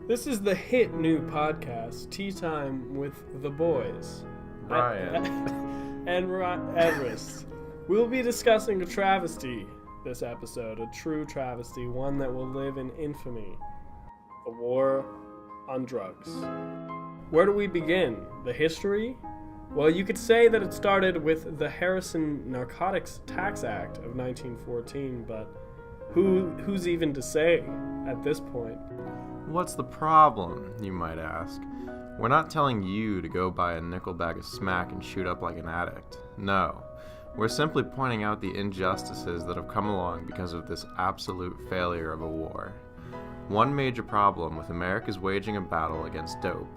This is the hit new podcast, Tea Time with the Boys. Ryan. And Everest. We'll be discussing a travesty this episode, a true travesty, one that will live in infamy. The war on drugs. Where do we begin? The history? Well, you could say that it started with the Harrison Narcotics Tax Act of 1914, but who's even to say at this point? What's the problem, you might ask? We're not telling you to go buy a nickel bag of smack and shoot up like an addict. No. We're simply pointing out the injustices that have come along because of this absolute failure of a war. One major problem with America's waging a battle against dope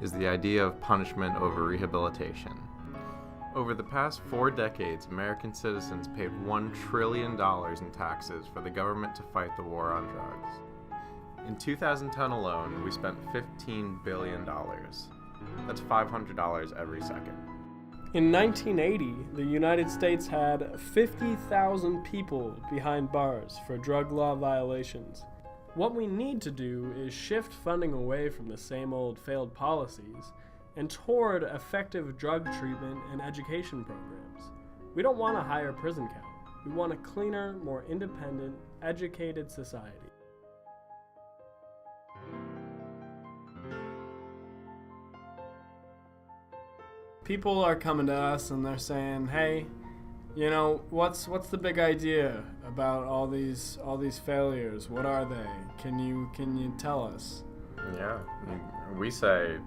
is the idea of punishment over rehabilitation. Over the past 4 decades, American citizens paid $1 trillion in taxes for the government to fight the war on drugs. In 2010 alone, we spent $15 billion. That's $500 every second. In 1980, the United States had 50,000 people behind bars for drug law violations. What we need to do is shift funding away from the same old failed policies and toward effective drug treatment and education programs. We don't want a higher prison count. We want a cleaner, more independent, educated society. People are coming to us and they're saying, "Hey, you know, what's the big idea about all these failures? What are they? Can you tell us?" Yeah, we say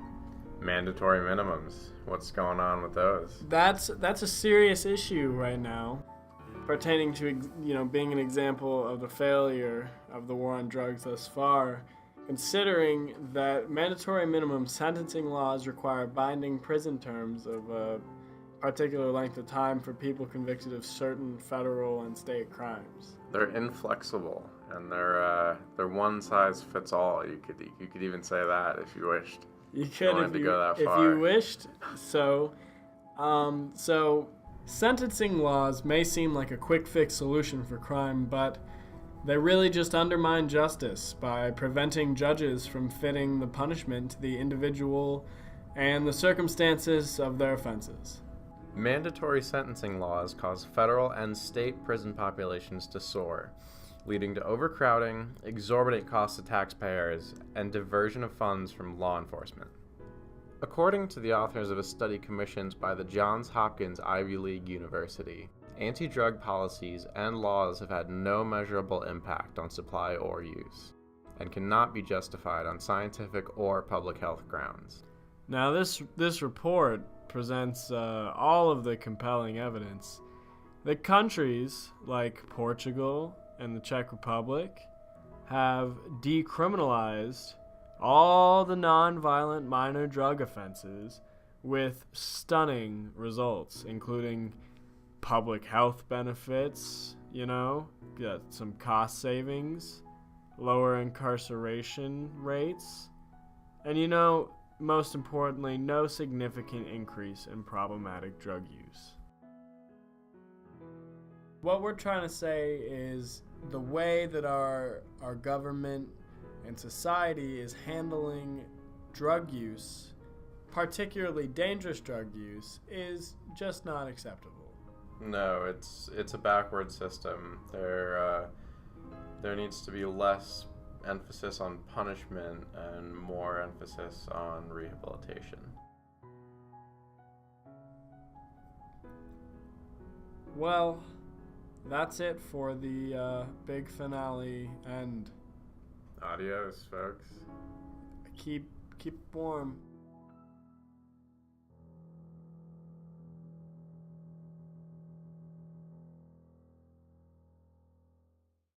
mandatory minimums. What's going on with those? That's a serious issue right now, pertaining to being an example of the failure of the war on drugs thus far. Considering that mandatory minimum sentencing laws require binding prison terms of a particular length of time for people convicted of certain federal and state crimes. They're inflexible, and they're one size fits all. You could even say that if you wished. You could if you wished. So sentencing laws may seem like a quick fix solution for crime, but they really just undermine justice by preventing judges from fitting the punishment to the individual and the circumstances of their offenses. Mandatory sentencing laws cause federal and state prison populations to soar, leading to overcrowding, exorbitant costs to taxpayers, and diversion of funds from law enforcement. According to the authors of a study commissioned by the Johns Hopkins Ivy League University, anti-drug policies and laws have had no measurable impact on supply or use, and cannot be justified on scientific or public health grounds. Now, this report presents all of the compelling evidence that countries like Portugal and the Czech Republic have decriminalized all the non-violent minor drug offenses with stunning results, including public health benefits, got some cost savings, lower incarceration rates, and most importantly, no significant increase in problematic drug use. What we're trying to say is the way that our government and society is handling drug use, particularly dangerous drug use, is just not acceptable. No, it's a backward system. There needs to be less emphasis on punishment and more emphasis on rehabilitation. Well, that's it for the big finale end. Adios, folks. Keep warm.